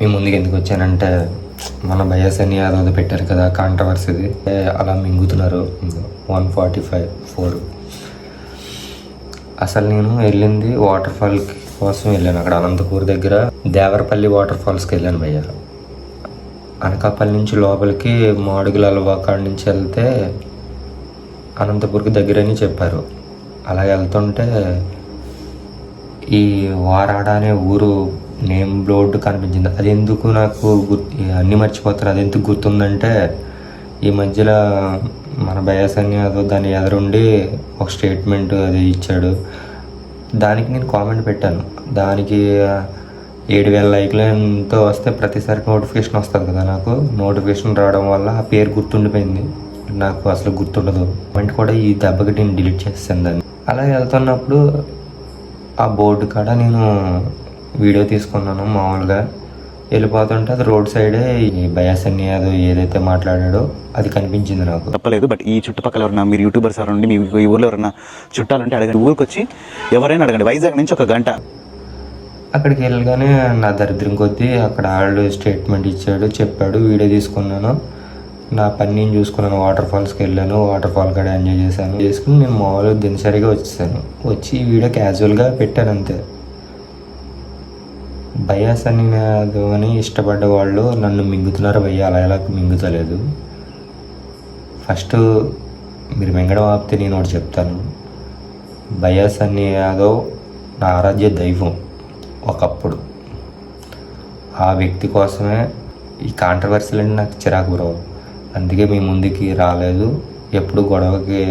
మీ ముందుకు ఎందుకు వచ్చానంటే మన బయాసని అదో పెట్టారు కదా కాంట్రవర్సీది, అలా మింగుతున్నారు 145 అసలు నేను వెళ్ళింది వాటర్ ఫాల్ కోసం వెళ్ళాను. అక్కడ అనంతపూర్ దగ్గర దేవరపల్లి వాటర్ ఫాల్స్కి వెళ్ళాను భయ్య. అనకాపల్లి నుంచి లోపలికి మాడుగుల అలవా కాడి నుంచి వెళ్తే అనంతపూర్కి దగ్గరని చెప్పారు. అలా వెళ్తుంటే ఈ వారాడ అనే ఊరు నేమ్ బోర్డు కనిపించింది. అది ఎందుకు నాకు అన్నీ మర్చిపోతారు, అది ఎందుకు గుర్తుందంటే ఈ మధ్యలో మన బయాసన్ని అదో దాని ఎదురుండి ఒక స్టేట్మెంట్ అది ఇచ్చాడు. దానికి నేను కామెంట్ పెట్టాను. దానికి 7,000 లైక్లు ఎంతో వస్తే ప్రతిసారి నోటిఫికేషన్ వస్తుంది కదా, నాకు నోటిఫికేషన్ రావడం వల్ల ఆ పేరు గుర్తుండిపోయింది. నాకు అసలు గుర్తుండదు. కామెంట్ కూడా ఈ దెబ్బకి నేను డిలీట్ చేస్తాను దాన్ని. అలా వెళ్తున్నప్పుడు ఆ బోర్డు కాడ నేను వీడియో తీసుకున్నాను. మామూలుగా వెళ్ళిపోతుంటే అది రోడ్ సైడే ఈ బయాసన్ని అదో ఏదైతే మాట్లాడాడో అది కనిపించింది నాకు. తప్పలేదు. బట్ ఈ చుట్టుపక్కల ఎవరన్నా మీరు యూట్యూబర్స్ ఎవరండి, మీ ఈ ఊర్లో ఎవరన్నా చుట్టాలంటే అడగండి. ఊరికి వచ్చి ఎవరైనా అడగండి. వైజాగ్ నుంచి 1 గంట. అక్కడికి వెళ్ళగానే నా దరిద్రం కొద్దీ అక్కడ వాళ్ళు స్టేట్మెంట్ ఇచ్చాడు, చెప్పాడు, వీడియో తీసుకున్నాను. నా పని నేను చూసుకున్నాను. వాటర్ ఫాల్స్కి వెళ్ళాను, వాటర్ ఫాల్ కాడ ఎంజాయ్ చేశాను. చేసుకుని నేను మామూలుగా దినసరిగా వచ్చేసాను. వచ్చి ఈ వీడియో క్యాజువల్గా పెట్టాను అంతే. బయాసన్ని అని ఇష్టపడ్డ వాళ్ళు నన్ను మింగుతున్నారు భయ్య. అలా ఎలా మింగుతలేదు. ఫస్ట్ మీరు మింగడం ఆపితే నేను ఒకటి చెప్తాను. బయాసన్ని యాదవ్ నా ఆరాధ్య దైవం ఒకప్పుడు. ఆ వ్యక్తి కోసమే ఈ కాంట్రవర్సీలు అంటే నాకు చిరాకు బ్రో. అందుకే మీ ముందుకి రాలేదు, ఎప్పుడు గొడవకి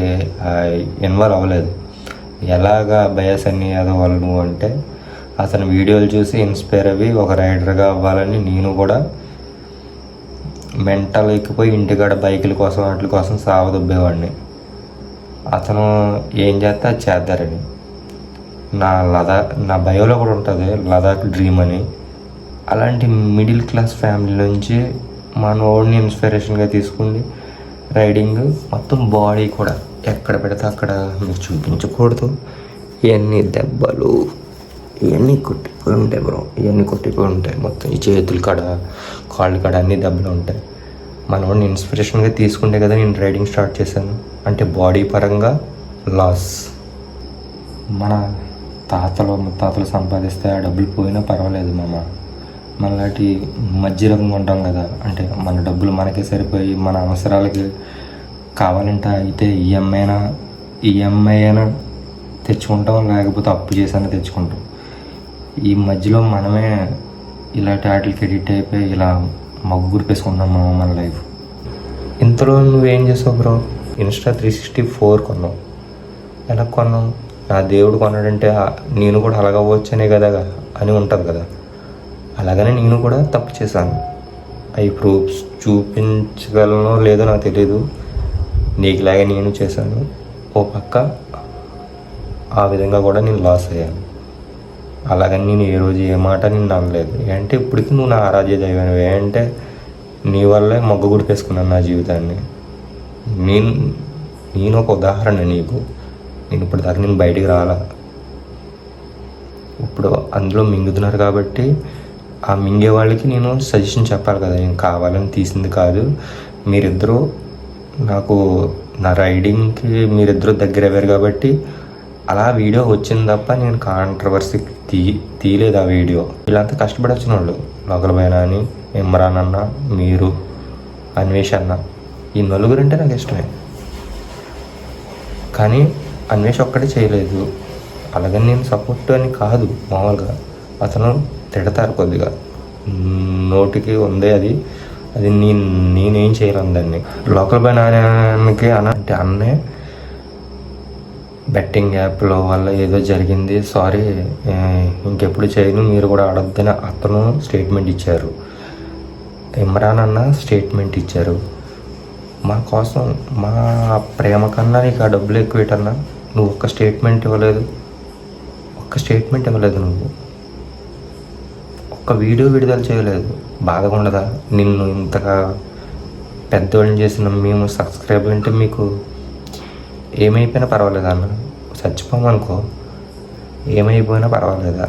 ఇన్వాల్వ్ అవ్వలేదు. ఎలాగా బయాసన్ని యాదవ్ వాళ్ళు నువ్వు అంటే అతని వీడియోలు చూసి ఇన్స్పైర్ అయ్యి ఒక రైడర్గా అవ్వాలని నేను కూడా మెంటల్ ఎక్కిపోయి ఇంటికాడ బైకుల కోసం వాటి కోసం సావదొబ్బేవాడిని. అతను ఏం చేస్తే అది చేద్దారని. నా బయోలో కూడా ఉంటుంది లదాఖ్ డ్రీమ్ అని. అలాంటి మిడిల్ క్లాస్ ఫ్యామిలీ నుంచి మనోడిని ఇన్స్పిరేషన్గా తీసుకుంది రైడింగ్. మొత్తం బాడీ కూడా ఎక్కడ పెడితే అక్కడ మీరు చూపించకూడదు. ఇవన్నీ దెబ్బలు ఇవన్నీ కొట్టిపోయి ఉంటాయి బ్రో. ఇవన్నీ కొట్టిపోయి ఉంటాయి మొత్తం. ఈ చేతుల కాడ కాళ్ళ కాడ అన్ని దెబ్బలు ఉంటాయి. మనోడిని ఇన్స్పిరేషన్గా తీసుకుంటే కదా నేను రైడింగ్ స్టార్ట్ చేశాను. అంటే బాడీ పరంగా లాస్. మన ముత్తాతలు సంపాదిస్తే ఆ డబ్బులు పోయినా పర్వాలేదు మామ. మనలాంటి మధ్యరకంగా ఉంటాం కదా, అంటే మన డబ్బులు మనకే సరిపోయి మన అవసరాలకి కావాలంటే అయితే ఈఎంఐ అయినా తెచ్చుకుంటాం, లేకపోతే అప్పు చేసైనా తెచ్చుకుంటాం. ఈ మధ్యలో మనమే ఇలాంటి వాటికి ఎడిట్ అయిపోయి ఇలా మగ్గు గురిపేసుకుంటాం మన లైఫ్. ఇంతలో నువ్వేం చేసావు బ్రో? ఇన్స్టా 364 కొన్నావు. ఎలా కొన్నావు? నా దేవుడు కొన్నాడంటే నేను కూడా అలాగవ్వచ్చనే కదా అని ఉంటుంది కదా. అలాగనే నేను కూడా తప్పు చేశాను. అవి ప్రూఫ్స్ చూపించగలనో లేదో నాకు తెలియదు. నీకులాగే నేను చేశాను. ఓ పక్క ఆ విధంగా కూడా నేను లాస్ అయ్యాను. అలాగని నేను ఏ రోజు ఏ మాట నేను అనలేదు. ఏంటంటే ఇప్పటికి నువ్వు నా ఆరాధ్య దైవం. ఏంటంటే నీ వల్లే మొగ్గు గుడిపేసుకున్నాను నా జీవితాన్ని. నేను ఒక ఉదాహరణ నీకు. నేను ఇప్పుడు దాకా నేను బయటికి రాలా. ఇప్పుడు అందులో మింగుతున్నారు కాబట్టి ఆ మింగే వాళ్ళకి నేను సజెషన్ చెప్పాలి కదా. నేను కావాలని తీసింది కాదు. మీరిద్దరూ నాకు నా రైడింగ్కి మీరిద్దరూ దగ్గర అయ్యారు కాబట్టి అలా వీడియో వచ్చింది తప్ప నేను కాంట్రవర్సీ తీయలేదు ఆ వీడియో. వీళ్ళంతా కష్టపడి వచ్చిన వాళ్ళు. లోకల్ బైనా అని, ఇమ్రాన్ అన్న, మీరు, అన్వేష్ అన్న, ఈ నలుగురు అంటే నాకు ఇష్టమే. కానీ అన్వేష్ ఒక్కడే చేయలేదు. అలాగని నేను సపోర్ట్ అని కాదు. మామూలుగా అతను తిడతారు కొద్దిగా, నోటికి ఉందే అది నేనేం చేయలేను దాన్ని. లోకల్ బైనానికి అంటే అన్నే బెట్టింగ్ యాప్లో వల్ల ఏదో జరిగింది, సారీ ఇంకెప్పుడు చేయను, మీరు కూడా ఆడొద్దని అతను స్టేట్మెంట్ ఇచ్చారు. ఇమ్రాన్ అన్న స్టేట్మెంట్ ఇచ్చారు. మా కోసం మా ప్రేమ కన్నా నీకు ఆ డబ్బులు ఎక్కువేటన్నా నువ్వు ఒక్క స్టేట్మెంట్ ఇవ్వలేదు. నువ్వు ఒక్క వీడియో విడుదల చేయలేదు. బాధగా ఉండదా? నిన్ను ఇంతగా పెద్దవాళ్ళని చేసిన మేము సబ్స్క్రైబర్ అంటే మీకు ఏమైపోయినా పర్వాలేదా అన్న? చచ్చిపోమనుకో, ఏమైపోయినా పర్వాలేదా?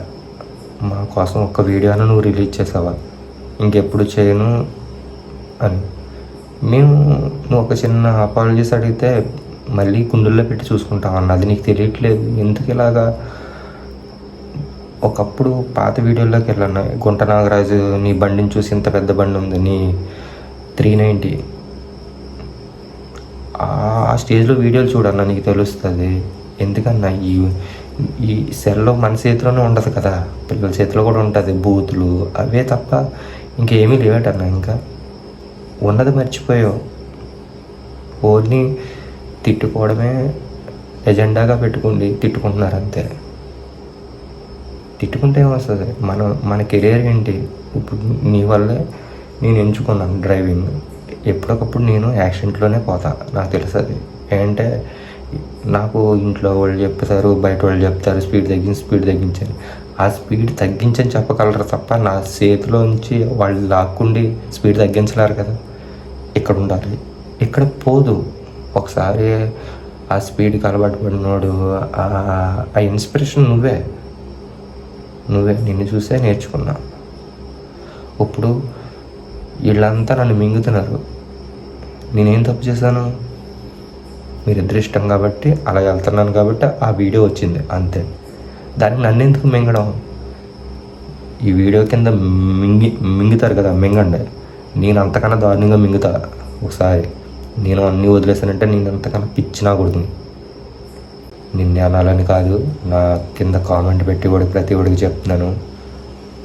మా కోసం ఒక్క వీడియో అన్న నువ్వు రిలీజ్ చేసావా? ఇంకెప్పుడు చేయను అని. నువ్వు ఒక చిన్న అపాలజీస్ అడిగితే మళ్ళీ గుండెల్లో పెట్టి చూసుకుంటావు అన్న, అది నీకు తెలియట్లేదు. ఎందుకు ఇలాగా? ఒకప్పుడు పాత వీడియోల్లోకి వెళ్ళాను, గుంట నాగరాజు నీ బండిని చూసి ఇంత పెద్ద బండి ఉంది, నీ 390, ఆ స్టేజ్లో వీడియోలు చూడన్నా నీకు తెలుస్తుంది. ఎందుకన్నా ఈ సెల్లో మన చేతిలోనే ఉండదు కదా, పిల్లల చేతిలో కూడా ఉంటుంది, బూతులు అవే తప్ప ఇంకేమీ లేవటన్నా. ఇంకా ఉన్నది మర్చిపోయావు, ఓన్లీ తిట్టుకోవడమే ఎజెండాగా పెట్టుకుండి తిట్టుకుంటున్నారు అంతే. తిట్టుకుంటే ఏమొస్తుంది? మన కెరీర్ ఏంటి? ఇప్పుడు నీ వల్లే నేను ఎంచుకున్నాను డ్రైవింగ్. ఎప్పటికప్పుడు నేను యాక్సిడెంట్లోనే పోతా, నాకు తెలుస్తుంది. ఏంటంటే నాకు ఇంట్లో వాళ్ళు చెప్తారు, బయట వాళ్ళు చెప్తారు స్పీడ్ తగ్గించని. ఆ స్పీడ్ తగ్గించని చెప్పగలరు తప్ప నా చేతిలోంచి వాళ్ళు లాక్కుండి స్పీడ్ తగ్గించలేరు కదా. ఇక్కడ ఉండాలి, ఇక్కడ పోదు. ఒకసారి ఆ స్పీడ్కి అలవాటు పడినోడు, ఆ ఇన్స్పిరేషన్ నువ్వే నిన్ను చూసే నేర్చుకున్నా. ఇప్పుడు వీళ్ళంతా నన్ను మింగుతున్నారు, నేనేం తప్పు చేశాను? మీరిద్దరు ఇష్టం కాబట్టి అలా వెళ్తున్నాను కాబట్టి ఆ వీడియో వచ్చింది అంతే. దానికి నన్ను ఎందుకు మింగడం? ఈ వీడియో కింద మింగుతారు కదా, మింగండి. నేను అంతకన్నా దారుణంగా మింగుతా. ఒకసారి నేను అన్నీ వదిలేసానంటే నేను అంతకన్నా పిచ్చినా కొడుకుని. నిన్నే అనాలని కాదు, నా కింద కామెంట్ పెట్టి కూడా ప్రతి ఒడికి చెప్తున్నాను,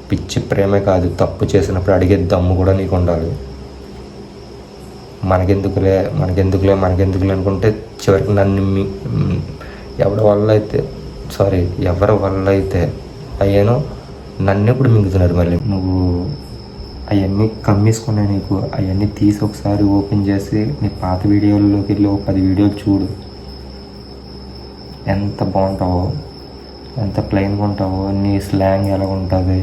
పిచ్చి ప్రేమే కాదు, తప్పు చేసినప్పుడు అడిగే దమ్ము కూడా నీకు ఉండాలి. మనకెందుకులే అనుకుంటే చివరికి నన్ను ఎవరి వల్ల అయితే అయ్యానో నన్ను ఎప్పుడు మింగుతున్నారు. మళ్ళీ నువ్వు అవన్నీ కమ్మేసుకున్నాయి, నీకు అవన్నీ తీసి ఒకసారి ఓపెన్ చేసి నీ పాత వీడియోల్లోకి వెళ్ళి 10 వీడియోలు చూడు. ఎంత బాగుంటావో, ఎంత ప్లెయిన్గా ఉంటావో, నీ స్లాంగ్ ఎలా ఉంటుంది,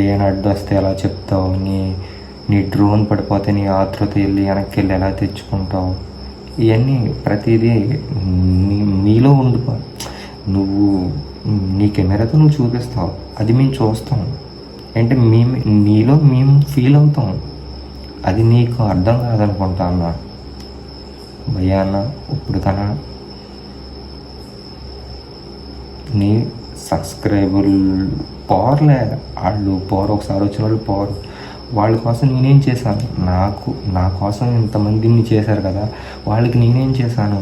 ఏ అడ్డు వస్తే ఎలా చెప్తావు, నీ డ్రోన్ పడిపోతే నీ ఆతృత వెళ్ళి వెనక్కి వెళ్ళి ఎలా తెచ్చుకుంటావు, ఇవన్నీ ప్రతిదీ నీలో ఉండిపో. నువ్వు నీ కెమెరాతో నువ్వు చూపిస్తావు, అది మేము చూస్తాం. అంటే నీలో మేము ఫీల్ అవుతాం. అది నీకు అర్థం కాదనుకుంటా అన్న. భయ్యా అన్న, ఇప్పుడు కన్నా నీ సబ్స్క్రైబర్ పవర్లే, వాళ్ళు పవర్, ఒకసారి వచ్చిన వాళ్ళు పవర్, వాళ్ళ కోసం నేనేం చేశాను? నా కోసం ఇంతమందిని చేశారు కదా, వాళ్ళకి నేనేం చేశాను?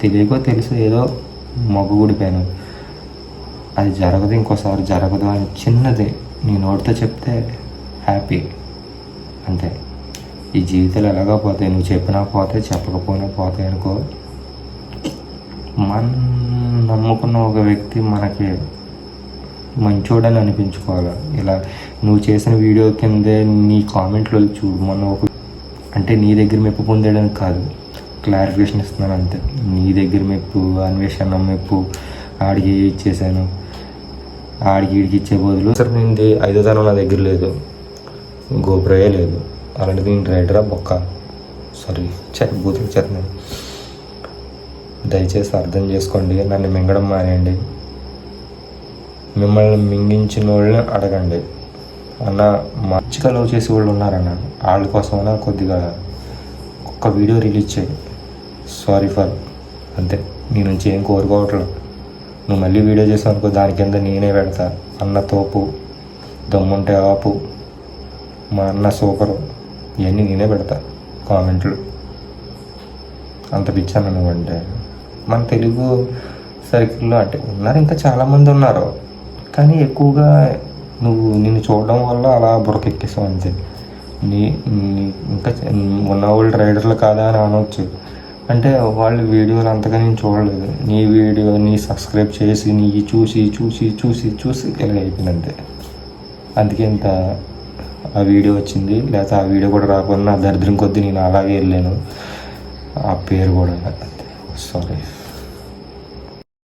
తెలియకో తెలుసు ఏదో మొగ్గుడిపోయాను. అది జరగదు, ఇంకోసారి జరగదు అని చిన్నది నీ నోటితో చెప్తే హ్యాపీ అంతే. ఈ జీవితాలు ఎలాగో పోతాయి, నువ్వు చెప్పినా పోతాయి, చెప్పకపోయినా పోతాయి అనుకో. నమ్ముకున్న ఒక వ్యక్తి మనకి మంచోడని అనిపించుకోవాలి. ఇలా నువ్వు చేసిన వీడియో కిందే నీ కామెంట్లో చూడు, అంటే నీ దగ్గర మెప్పు పొందేయడానికి కాదు, క్లారిఫికేషన్ ఇస్తున్నాను అంతే. నీ దగ్గర మెప్పు, అన్వేషణ మెప్పు, ఆడికి ఇచ్చేసాను, ఆడికి ఇచ్చే బదులు సరే నేను 5,000 నా దగ్గర లేదు, గోప్రయే లేదు, అలాంటిది నేను రైడరా బొక్క, సారీ బూతులు చేస్తున్నాను. దయచేసి అర్థం చేసుకోండి, నన్ను మింగడం మానేయండి. మిమ్మల్ని మింగించిన వాళ్ళని అడగండి అన్న. మంచిగా లవ్ చేసే వాళ్ళు ఉన్నారన్న, వాళ్ళ కోసమైనా కొద్దిగా ఒక్క వీడియో రిలీజ్ చేయి. సారీ ఫర్ అంతే, నీ నుంచి ఏం కోరుకోవట్లేదు. నువ్వు మళ్ళీ వీడియో చేసావు అనుకో, దాని కింద నేనే పెడతా, అన్న తోపు, దమ్ముంటే ఆపు, మా అన్న సూపరు, ఇవన్నీ నేనే పెడతా కామెంట్లు. అంత పిచ్చాను నువ్వంటే. మన తెలుగు సర్కిల్లో అంటే ఉన్నారు, ఇంకా చాలామంది ఉన్నారు, కానీ ఎక్కువగా నిన్ను చూడడం వల్ల అలా బుర్రకెక్కేసావు అంతే. ఇంకా ఉన్న వాళ్ళు రైడర్లు కాదా అని అనవచ్చు. అంటే వాళ్ళ వీడియోలు అంతగా నేను చూడలేదు, నీ వీడియో సబ్స్క్రైబ్ చేసి చూసి చూసి చూసి చూసి ఇలా అయిపోయిందంటే. అందుకే ఇంత ఆ వీడియో వచ్చింది, లేకపోతే ఆ వీడియో కూడా రాకుండా దరిద్రం కొద్దీ నేను అలాగే వెళ్ళాను. ఆ పేరు కూడా సారీ.